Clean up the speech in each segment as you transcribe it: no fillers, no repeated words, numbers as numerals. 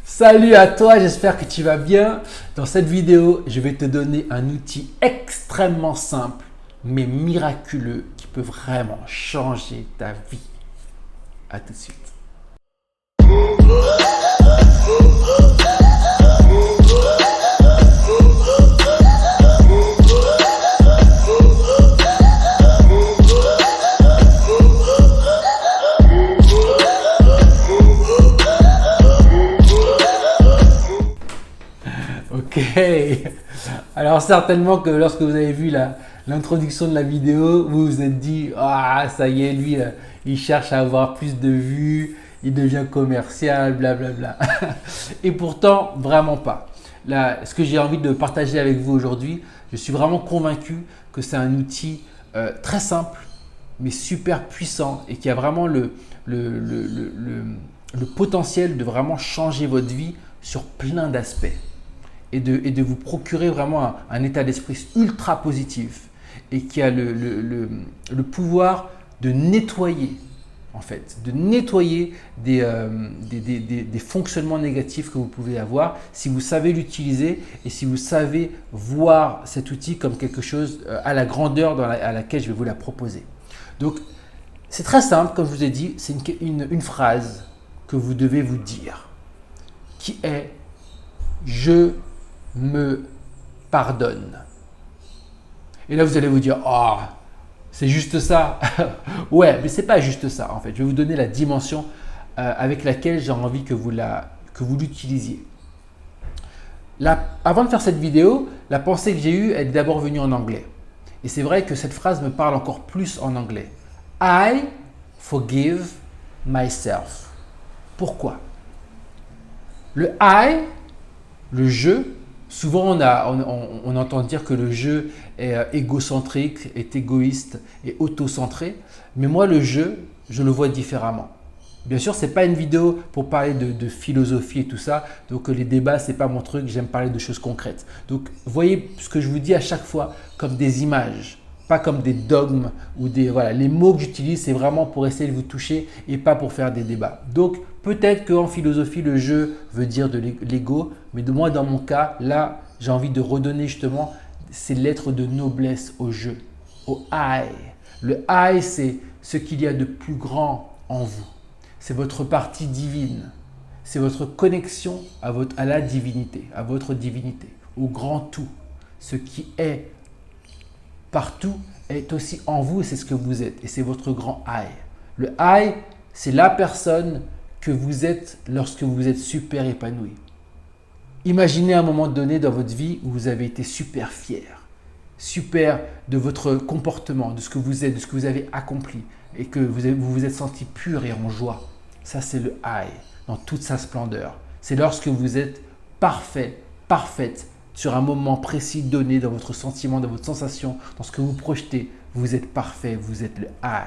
Salut à toi, j'espère que tu vas bien. Dans cette vidéo, je vais te donner un outil extrêmement simple mais miraculeux qui peut vraiment changer ta vie. À tout de suite. Ok, alors certainement que lorsque vous avez vu l'introduction de la vidéo, vous vous êtes dit « Ah, ça y est, lui, il cherche à avoir plus de vues, il devient commercial, blablabla. » Et pourtant, vraiment pas. Là, ce que j'ai envie de partager avec vous aujourd'hui, je suis vraiment convaincu que c'est un outil très simple, mais super puissant et qui a vraiment le potentiel de vraiment changer votre vie sur plein d'aspects. Et de vous procurer vraiment un état d'esprit ultra positif et qui a le pouvoir de nettoyer, en fait, de nettoyer des fonctionnements négatifs que vous pouvez avoir si vous savez l'utiliser et si vous savez voir cet outil comme quelque chose à la grandeur à laquelle je vais vous la proposer. Donc, c'est très simple, comme je vous ai dit, c'est une phrase que vous devez vous dire qui est « Je me pardonne ». Et là, vous allez vous dire « Oh, c'est juste ça ». Ouais, mais ce n'est pas juste ça en fait. Je vais vous donner la dimension avec laquelle j'ai envie que vous l'utilisiez. Avant de faire cette vidéo, la pensée que j'ai eue est d'abord venue en anglais. Et c'est vrai que cette phrase me parle encore plus en anglais. « I forgive myself ». Pourquoi? Le « I », le « je », souvent on entend dire que le « je » est égocentrique, est égoïste et autocentré. Mais moi, le « je », je le vois différemment. Bien sûr, ce n'est pas une vidéo pour parler de philosophie et tout ça. Donc, les débats, ce n'est pas mon truc. J'aime parler de choses concrètes. Donc, voyez ce que je vous dis à chaque fois comme des images, pas comme des dogmes ou des… Voilà, les mots que j'utilise, c'est vraiment pour essayer de vous toucher et pas pour faire des débats. Donc, peut-être qu'en philosophie, le « je » veut dire de l'ego. Mais moi, dans mon cas, là, j'ai envie de redonner justement ces lettres de noblesse au « je », au « I ». Le « I », c'est ce qu'il y a de plus grand en vous. C'est votre partie divine. C'est votre connexion à la divinité, à votre divinité, au grand tout. Ce qui est partout est aussi en vous et c'est ce que vous êtes. Et c'est votre grand I. Le I, c'est la personne que vous êtes lorsque vous êtes super épanoui. Imaginez un moment donné dans votre vie où vous avez été super fier, super de votre comportement, de ce que vous êtes, de ce que vous avez accompli et que vous vous êtes senti pur et en joie. Ça, c'est le I dans toute sa splendeur. C'est lorsque vous êtes parfait, parfaite sur un moment précis donné dans votre sentiment, dans votre sensation, dans ce que vous projetez. Vous êtes parfait, vous êtes le I.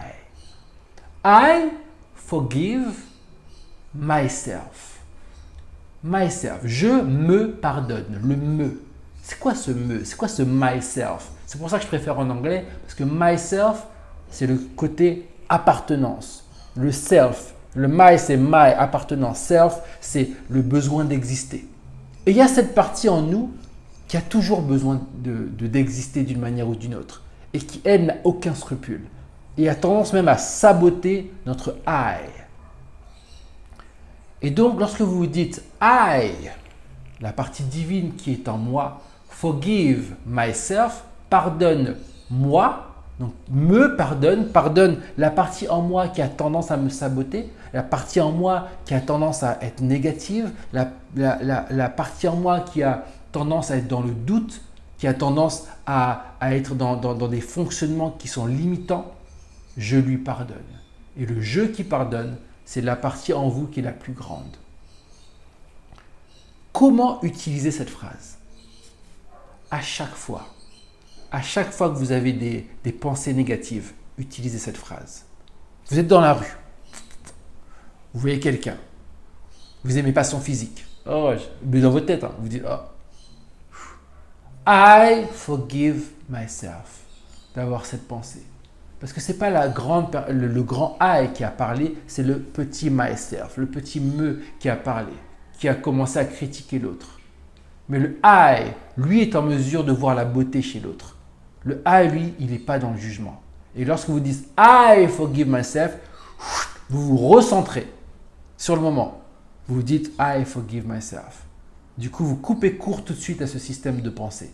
I forgive myself. Myself. Je me pardonne. Le me. C'est quoi ce me? C'est quoi ce myself? C'est pour ça que je préfère en anglais parce que myself, c'est le côté appartenance. Le self. Le my, c'est my, appartenance. Self, c'est le besoin d'exister. Et il y a cette partie en nous qui a toujours besoin d'exister d'une manière ou d'une autre et qui, elle, n'a aucun scrupule et a tendance même à saboter notre I. Et donc, lorsque vous vous dites « I », la partie divine qui est en moi, « forgive myself », pardonne-moi, donc me pardonne, pardonne la partie en moi qui a tendance à me saboter, la partie en moi qui a tendance à être négative, la partie en moi qui a tendance à être dans le doute, qui a tendance à être dans des fonctionnements qui sont limitants, je lui pardonne. Et le « je » qui pardonne, c'est la partie en vous qui est la plus grande. Comment utiliser cette phrase? À chaque fois que vous avez des pensées négatives, utilisez cette phrase. Vous êtes dans la rue, vous voyez quelqu'un, vous n'aimez pas son physique, mais dans votre tête, vous dites oh. I forgive myself d'avoir cette pensée. Parce que ce n'est pas le grand I qui a parlé, c'est le petit myself, le petit me qui a parlé. qui a commencé à critiquer l'autre. Mais le I, lui, est en mesure de voir la beauté chez l'autre. Le I, lui, il n'est pas dans le jugement. Et lorsque vous dites I forgive myself, vous vous recentrez sur le moment. Vous vous dites I forgive myself. Du coup, vous coupez court tout de suite à ce système de pensée.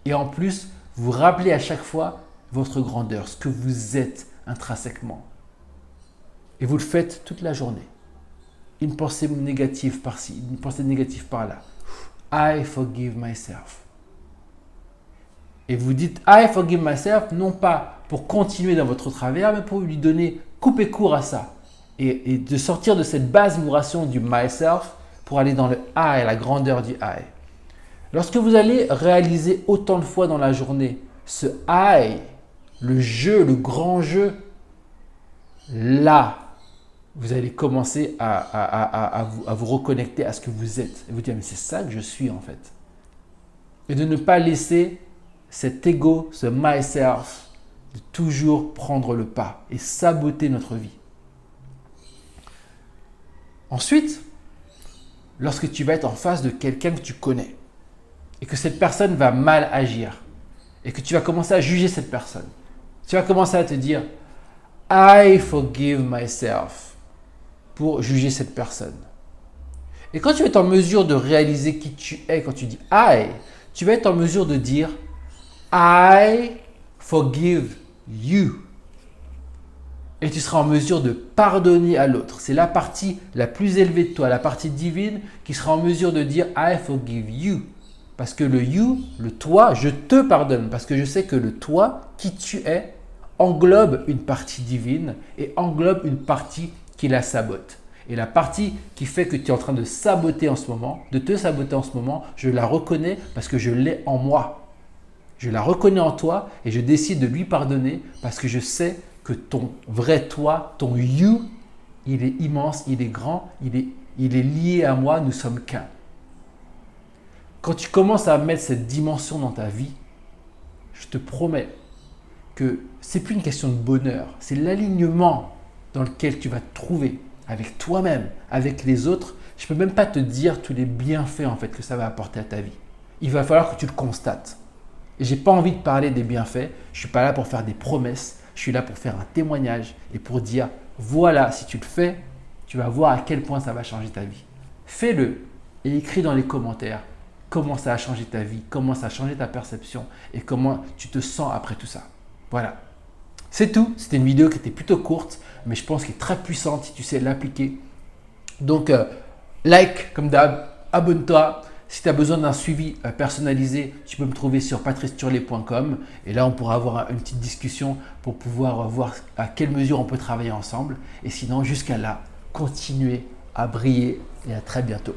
Et en plus, vous rappelez à chaque fois votre grandeur, ce que vous êtes intrinsèquement. Et vous le faites toute la journée. Une pensée négative par-ci, une pensée négative par-là. I forgive myself. Et vous dites I forgive myself, non pas pour continuer dans votre travers, mais pour lui donner, couper court à ça. Et de sortir de cette basse vibration du myself pour aller dans le I, la grandeur du I. Lorsque vous allez réaliser autant de fois dans la journée ce I, le jeu, le grand jeu, là, vous allez commencer à vous reconnecter à ce que vous êtes. Et vous dire, mais c'est ça que je suis en fait. Et de ne pas laisser cet ego, ce myself, de toujours prendre le pas et saboter notre vie. Ensuite, lorsque tu vas être en face de quelqu'un que tu connais et que cette personne va mal agir et que tu vas commencer à juger cette personne, tu vas commencer à te dire « I forgive myself » pour juger cette personne. Et quand tu vas être en mesure de réaliser qui tu es, quand tu dis « I », tu vas être en mesure de dire « I forgive you ». Et tu seras en mesure de pardonner à l'autre. C'est la partie la plus élevée de toi, la partie divine qui sera en mesure de dire « I forgive you ». Parce que le « you », le « toi », je te pardonne. Parce que je sais que le « toi », qui tu es, englobe une partie divine et englobe une partie qui la sabote. Et la partie qui fait que tu es en train de saboter en ce moment, de te saboter en ce moment, je la reconnais parce que je l'ai en moi. Je la reconnais en toi et je décide de lui pardonner parce que je sais que ton vrai toi, ton you, il est immense, il est grand, il est lié à moi, nous sommes qu'un. Quand tu commences à mettre cette dimension dans ta vie, je te promets que ce n'est plus une question de bonheur, c'est l'alignement dans lequel tu vas te trouver avec toi-même, avec les autres. Je ne peux même pas te dire tous les bienfaits en fait que ça va apporter à ta vie. Il va falloir que tu le constates. Et je n'ai pas envie de parler des bienfaits, je ne suis pas là pour faire des promesses. Je suis là pour faire un témoignage et pour dire, voilà, si tu le fais, tu vas voir à quel point ça va changer ta vie. Fais-le et écris dans les commentaires comment ça a changé ta vie, comment ça a changé ta perception et comment tu te sens après tout ça. Voilà. C'est tout. C'était une vidéo qui était plutôt courte, mais je pense qu'elle est très puissante si tu sais l'appliquer. Donc, like comme d'hab, abonne-toi. Si tu as besoin d'un suivi personnalisé, tu peux me trouver sur patriceturlet.com et là, on pourra avoir une petite discussion pour pouvoir voir à quelle mesure on peut travailler ensemble. Et sinon, jusqu'à là, continuez à briller et à très bientôt.